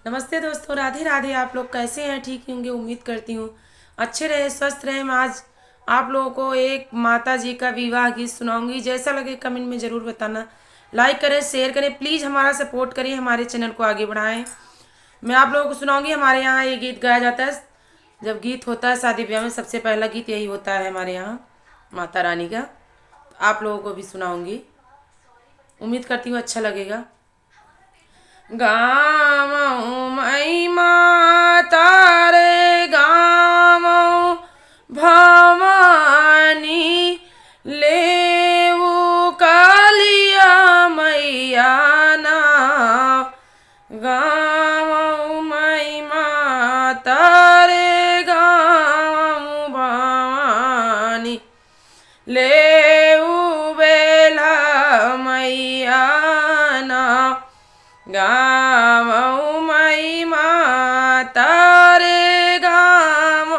नमस्ते दोस्तों, राधे राधे। आप लोग कैसे हैं? ठीक ही होंगे, उम्मीद करती हूँ। अच्छे रहे, स्वस्थ रहे। मैं आज आप लोगों को एक माता जी का विवाह गीत सुनाऊंगी। जैसा लगे कमेंट में ज़रूर बताना। लाइक करें, शेयर करें, प्लीज़ हमारा सपोर्ट करें, हमारे चैनल को आगे बढ़ाएं। मैं आप लोगों को सुनाऊंगी। हमारे यहाँ ये गीत गाया जाता है जब गीत होता है शादी ब्याह में। सबसे पहला गीत यही होता है हमारे यहाँ माता रानी का। तो आप लोगों को भी सुनाऊंगी, उम्मीद करती हूँ अच्छा लगेगा। गाँव मई माता रे गाँव भवानी लेऊ कालिया मैया ना। गाँव मई माता रे गाँव भवानी लेऊ बेला मैया ना। गाँव मई माता रे गाँव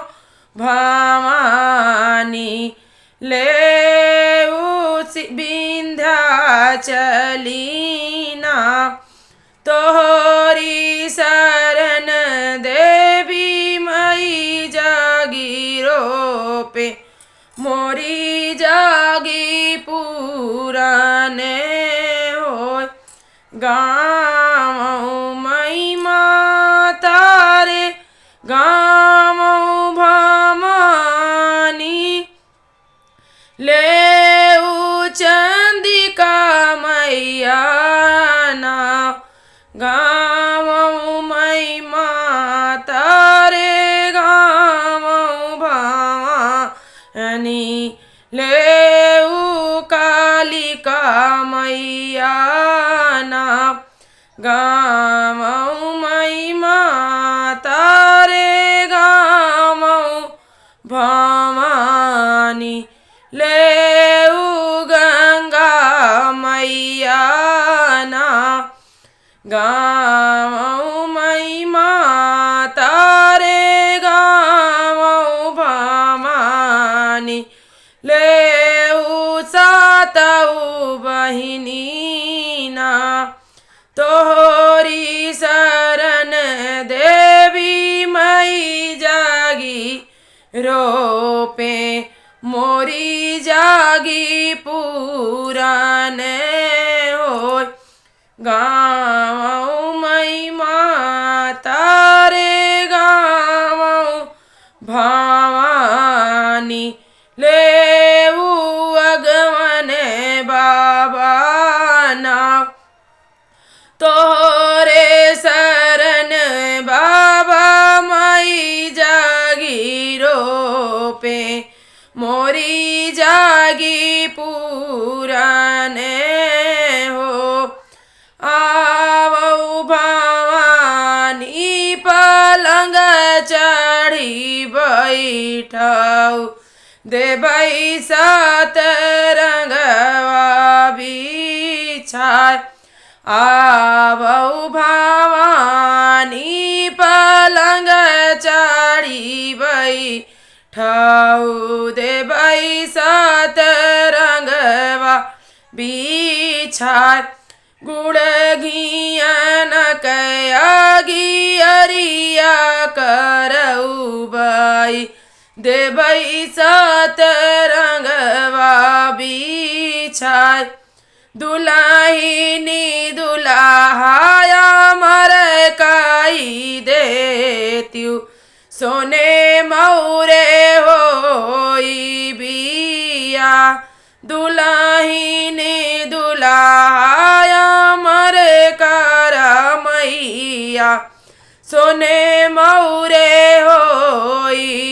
भवानी लेऊ विंध्याचलीना। तोहरी शरण देवी मई जागीरो पे मोरी जागी पुराने हो। गाँव मई माता रे गाँव भवानी लेऊ चंदिका मैया ना। गाँव मई माता रे गाँव भवानी लेऊ कालिका मैया ना। गाँव मई माता रे गाँव भवानी लेऊ गंगा मैया ना। गाँव मई माता रे गाँव भवानी लेऊ सातऊ बहिनी ना। तोहरी शरण देवी मई जागी रोपे मोरी जागी पुराने हो। गाँव मई माता रे गाँव भवानी लेऊ अगवन बाबा ना। तोहरे शरण बाबा मई जागीरो पे मोरी जागी पुराने हो। आवऊ भवानी पलंग चढ़ी बैठाऊ देवई सात रंगवा बिछाय। आवऊ भवानी पलंग चढ़ी बैठाऊ देवई सात रंगवा बिछाय। गुड़ घियन कया गियरिया करऊ बाई देवई सात रंगवा बिछाय। दुलाहिनी दुलाहाया मर काई देत्यु सोने मौरे होई बिया। दुलाहिनी दुलाहाया मर कर मैया सोने मौरे होई